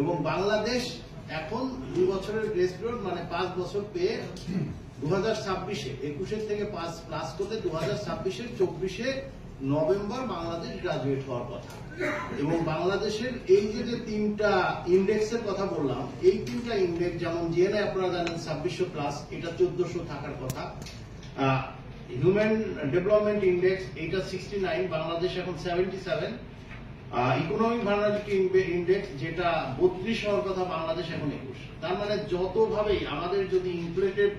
এবং বাংলাদেশ এখন 2 বছরের গ্রেস পিরিয়ড মানে 5 বছর পেয়ে 2026-এ 21-এর থেকে 5 প্লাস করলে 2026-এর 24-এ নভেম্বর বাংলাদেশ গ্রাজুয়েট হওয়ার কথা। এবং বাংলাদেশের এই যে 3টা ইন্ডেক্সের কথা বললাম, এই 3টা ইন্ডেক্স যেমন জিএনআই আপনারা জানেন 2600 প্লাস, এটা 1400 থাকার কথা। হিউম্যান ডেভেলপমেন্ট ইন্ডেক্স এটা 69, বাংলাদেশ এখন 77। ইকোনমিক ভার্নালিটি ইন্ডেক্স যেটা 32 হওয়ার কথা, বাংলাদেশ এখন 21। তার মানে যতভাবেই আমাদের যদি ইনফ্লেটেড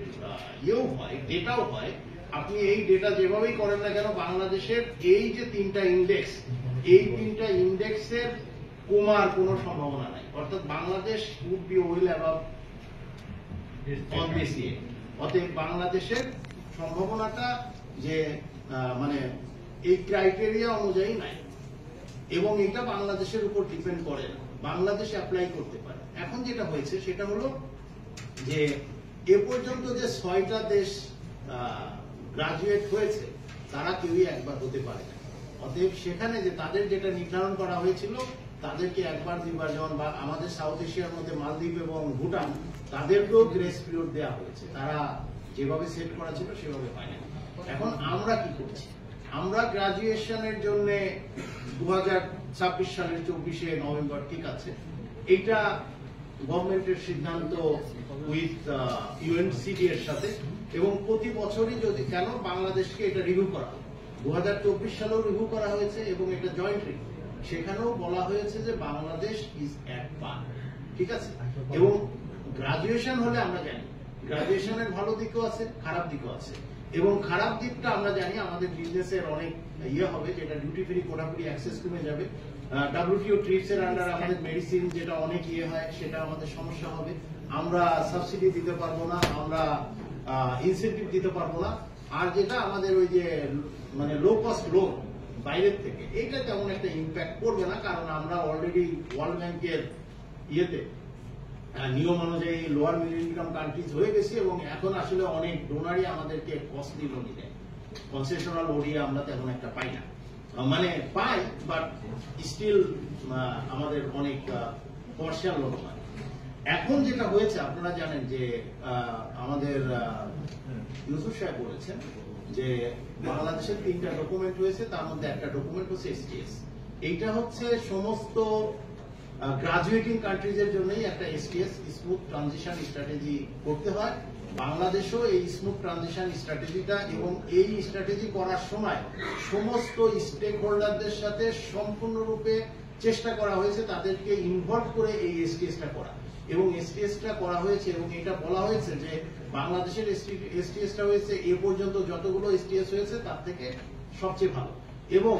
হয়, ডেটাও হয়, আপনি এই ডেটা যেভাবেই করেন না কেন, বাংলাদেশের এই যে 3টা ইন্ডেক্স, এই 3টা ইন্ডেক্সের কমার কোনো সম্ভাবনা নাই। অর্থাৎ Bangladesh would be well above on this ইয়ে। অতএব বাংলাদেশের সম্ভাবনাটা যে মানে এই ক্রাইটেরিয়া অনুযায়ী নাই, এবং এটা বাংলাদেশের উপর ডিপেন্ড করে না, বাংলাদেশ অ্যাপ্লাই করতে পারে। এখন যেটা হয়েছে সেটা হলো যে এ পর্যন্ত যে 6টা দেশ গ্রাজুয়েট হয়েছে তারা কেউই একবার হতে পারে না। অতএব সেখানে যে তাদের যেটা নির্ধারণ করা হয়েছিল তাদেরকে একবার দুইবার, যেমন বা আমাদের সাউথ এশিয়ার মধ্যে মালদ্বীপ এবং ভুটান, তাদেরকেও গ্রেস পিরিয়ড দেওয়া হয়েছে, তারা যেভাবে সেট করা ছিল সেভাবে হয়নি। এখন আমরা কি করছি? আমরা গ্রাজুয়েশনের জন্য 2026 সালের 24শে নভেম্বর, ঠিক আছে, এইটা গভর্নমেন্টের সিদ্ধান্ত উইথ ইউএনসিডি এর সাথে, এবং প্রতি বছরই যদি কেন বাংলাদেশকে এটা রিভিউ করা হয়, 2024 সালেও রিভিউ করা হয়েছে এবং এটা জয়েন্ট রিভিউ, সেখানেও বলা হয়েছে যে বাংলাদেশ ইজ অ্যাট পার, ঠিক আছে। এবং গ্রাজুয়েশন হলে আমরা জানি গ্রাজুয়েশনের ভালো দিকও আছে, খারাপ দিকও আছে, এবং খারাপ দিকটা আমরা জানি আমাদের বিজনেসের অনেক হবে, যেটা ডিউটি ফ্রি কোটাফ্রি অ্যাক্সেস কমে যাবে। WTO ট্রিপস এর আন্ডার আমাদের মেডিসিন যেটা অনেক হয়, সেটা আমাদের সমস্যা হবে, আমরা সাবসিডি দিতে পারবো না, আমরা ইনসেন্টিভ দিতে পারবো না। আর যেটা আমাদের ওই যে মানে লো কস্ট লোন বাইরের থেকে, এইটা তেমন একটা ইম্প্যাক্ট করবে না, কারণ আমরা অলরেডি ওয়ার্ল্ড ব্যাংকের ইয়েতে নিয়ম অনুযায়ী লোয়ার মিডল ইনকাম কান্ট্রিজ হয়ে গেছি, এবং এখন আসলে অনেক ডোনারই আমাদেরকে কস্টলি লোন দেয়, কনসেশনাল ওডিয়া আমরা তেমন একটা পাই না, মানে পাই বাট স্টিল আমাদের অনেক পার্শিয়াল লোন হয়। এখন যেটা হয়েছে আপনারা জানেন যে আমাদের ইউসুফ সাহেব বলেছেন যে বাংলাদেশের 3টা ডকুমেন্ট হয়েছে, তার মধ্যে একটা ডকুমেন্ট হচ্ছে STS। এইটা হচ্ছে সমস্ত গ্রাজুয়েটিং কান্ট্রিজ এর জন্যই একটা STS, স্মুথ ট্রানজিশন স্ট্র্যাটেজি করতে হয়। বাংলাদেশও এই স্মুথ ট্রানজিশন স্ট্র্যাটেজিটা, এবং এই স্ট্র্যাটেজি করার সময় সমস্ত স্টেক হোল্ডারদের সাথে সম্পূর্ণরূপে চেষ্টা করা হয়েছে তাদেরকে ইনভলভ করে এই STS-টা করা, এবং STS-টা করা হয়েছে, এবং এটা বলা হয়েছে যে বাংলাদেশের STS-টা হয়েছে এ পর্যন্ত যতগুলো STS হয়েছে তার থেকে সবচেয়ে ভালো। এবং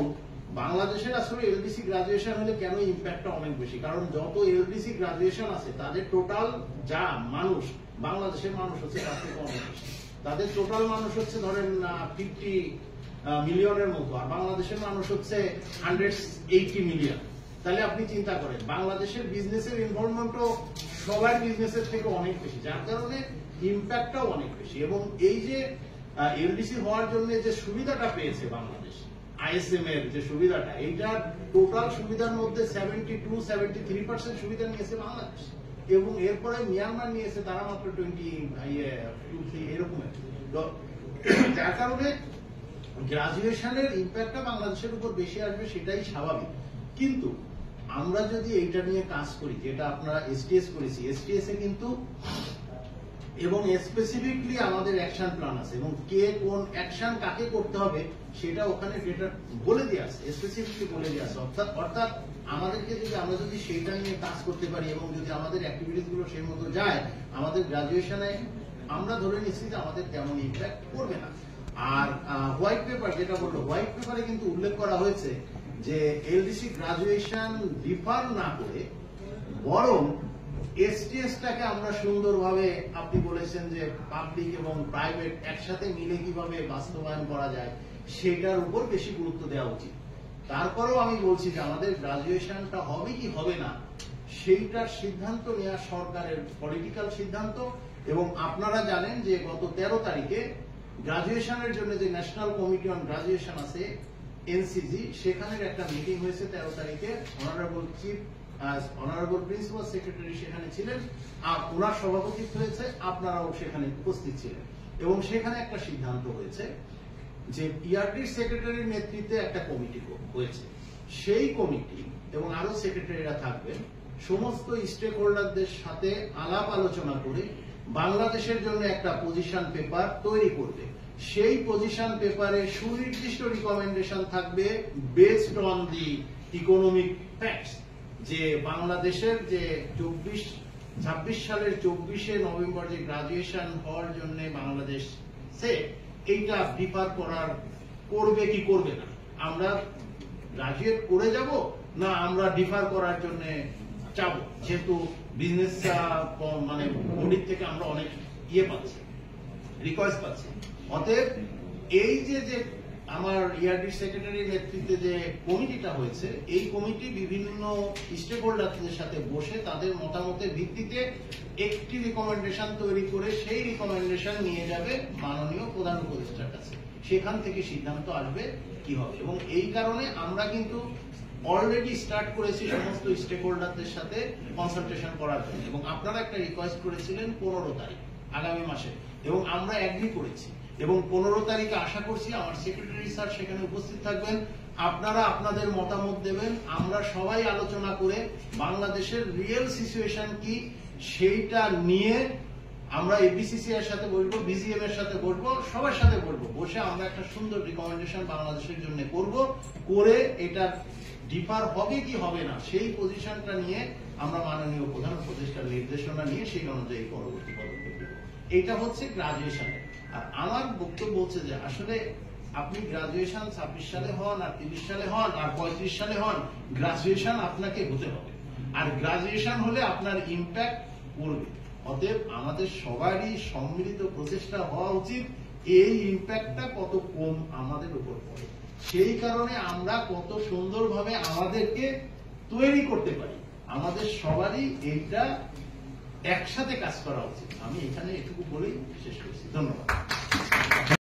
বাংলাদেশের আসলে LDC গ্রাজুয়েশন হলে কেন ইম্প্যাক্টটা অনেক বেশি, কারণ যত LDC গ্রাজুয়েশন আছে তাদের টোটাল যা মানুষ, বাংলাদেশের মানুষ হচ্ছে তার থেকে অনেক বেশি, তাদের টোটাল মানুষ হচ্ছে ধরেন 50 মিলিয়নের মতো, আর বাংলাদেশের মানুষ হচ্ছে 180 মিলিয়ন। তাহলে আপনি চিন্তা করেন বাংলাদেশের বিজনেসের ইনভলভমেন্টও সবার বিজনেসের থেকে অনেক বেশি, যার কারণে ইম্প্যাক্টটাও অনেক বেশি। এবং এই যে LDC হওয়ার জন্য যে সুবিধাটা পেয়েছে বাংলাদেশ, ISM এর যে সুবিধাটা, এইটার টোটাল সুবিধার মধ্যে 72-73% সুবিধা নিয়েছে বাংলাদেশ, এবং এরপরে মিয়ানমার নিয়েছে, তারা মাত্র 22 এরকম। যার কারণে গ্রাজুয়েশনের ইম্প্যাক্টটা বাংলাদেশের উপর বেশি আসবে, সেটাই স্বাভাবিক। কিন্তু আমরা যদি এইটা নিয়ে কাজ করি, যেটা আপনারা STS করেছি, STS এ কিন্তু এবং স্পেসিফিকলি আমাদের অ্যাকশন প্ল্যান আছে, এবং কে কোন অ্যাকশন কাকে করতে হবে সেটা ওখানে ডেটা বলে দিয়ে আছে, স্পেসিফিকলি বলে দিয়ে আছে। অর্থাৎ আমাদেরকে যদি আমরা যদি সেইটা নিয়ে কাজ করতে পারি, এবং যদি আমাদের অ্যাক্টিভিটিস গুলো সেই মতো যায়, আমাদের গ্রাজুয়েশনে আমরা ধরে নিচ্ছি যে আমাদের তেমন ইম্প্যাক্ট করবে না। আর হোয়াইট পেপার যেটা বললো, হোয়াইট পেপারে কিন্তু উল্লেখ করা হয়েছে যে LDC গ্রাজুয়েশন ডিফার না করে বরং STS-টাকে আমরা সুন্দরভাবে, আপনি বলেছেন যে পাবলিক এবং প্রাইভেট একসাথে মিলে কিভাবে বাস্তবায়ন করা যায় সেটার উপর বেশি গুরুত্ব দেওয়া উচিত। তারপরেও আমি বলছি যে আমাদের গ্রাজুয়েশনটা হবে কি হবে না সেইটার সিদ্ধান্ত নেওয়া সরকারের পলিটিক্যাল সিদ্ধান্ত। এবং আপনারা জানেন যে গত 13 তারিখে গ্রাজুয়েশনের জন্য যে ন্যাশনাল কমিটি অন গ্রাজুয়েশন আছে NCG, সেখানের একটা মিটিং হয়েছে 13 তারিখে। Honourable chief honourable principal secretary সেখানে ছিলেন, আর ওনার সভাপতিত্ব হয়েছে, আপনারাও সেখানে উপস্থিত ছিলেন, এবং সেখানে একটা সিদ্ধান্ত হয়েছে যে ইআরডির সেক্রেটারির নেতৃত্বে একটা কমিটি হয়েছে। সেই কমিটি এবং আরো সেক্রেটারিরা থাকবেন, সমস্ত স্টেক হোল্ডারদের সাথে আলাপ আলোচনা করে বাংলাদেশের জন্য একটা পজিশন পেপার তৈরি করবে। সেই পজিশন পেপারে সুনির্দিষ্ট রিকমেন্ডেশন থাকবে based on the economic facts, যে বাংলাদেশের যে 26 সালের 24শে নভেম্বর যে গ্রাজুয়েশন হওয়ার জন্য বাংলাদেশ এইটা ডিফার করবে কি করবে না, আমরা গ্রাজুয়েট করে যাব না আমরা ডিফার করার জন্য চাবো, যেহেতু বিজনেস মানে বডির থেকে আমরা অনেক পাচ্ছি, রিকোয়েস্ট পাচ্ছি। অতএব এই যে আমার ইআরডি সেক্রেটারির নেতৃত্বে যে কমিটিটা হয়েছে, এই কমিটি বিভিন্ন স্টেক হোল্ডারদের সাথে বসে তাদের মতামতের ভিত্তিতে একটি রিকমেন্ডেশন তৈরি করে সেই রিকমেন্ডেশন নিয়ে যাবে মাননীয় প্রধান উপদেষ্টার কাছে। সেখান থেকে সিদ্ধান্ত আসবে কি হবে, এবং এই কারণে আমরা কিন্তু অলরেডি স্টার্ট করেছি সমস্ত স্টেক হোল্ডারদের সাথে কনসালটেশন করার জন্য, এবং আপনারা একটা রিকোয়েস্ট করেছিলেন 15 তারিখ আগামী মাসে, এবং আমরা এগ্রি করেছি, এবং 15 তারিখে আশা করছি আমার সেক্রেটারি স্যার সেখানে উপস্থিত থাকবেন, আপনারা আপনাদের মতামত দেবেন, আমরা সবাই আলোচনা করে বাংলাদেশের রিয়েল সিচুয়েশন কি সেইটা নিয়ে আমরা এপিসিসি এর সাথে বলবো, বিজিএম এর সাথে বলবো, সবার সাথে বলবো, বসে আমরা একটা সুন্দর রিকমেন্ডেশন বাংলাদেশের জন্য করব, করে এটা ডিফার হবে কি হবে না সেই পজিশনটা নিয়ে আমরা মাননীয় প্রধান উপদেষ্টার নির্দেশনা নিয়ে সেই অনুযায়ী পরবর্তী পদক্ষেপ নেব। এটা হচ্ছে গ্রাজুয়েশনের। আর আমার বক্তব্য হচ্ছে যে আসলে আপনি গ্রাজুয়েশন 26 সালে হন আর 30 সালে হন আর 35 সালে হন, গ্রাজুয়েশন আপনাকে হতে হবে, আর গ্রাজুয়েশন হলে আপনার ইম্প্যাক্ট পড়বে। অতএব আমাদের সবারই সম্মিলিত প্রচেষ্টা হওয়া উচিত এই ইম্প্যাক্টটা কত কম আমাদের উপর পড়ে, সেই কারণে আমরা কত সুন্দরভাবে আমাদেরকে তৈরি করতে পারি, আমাদের সবারই এইটা একসাথে কাজ করা উচিত। আমি এখানে এটুকু বলেই শেষ করছি, ধন্যবাদ।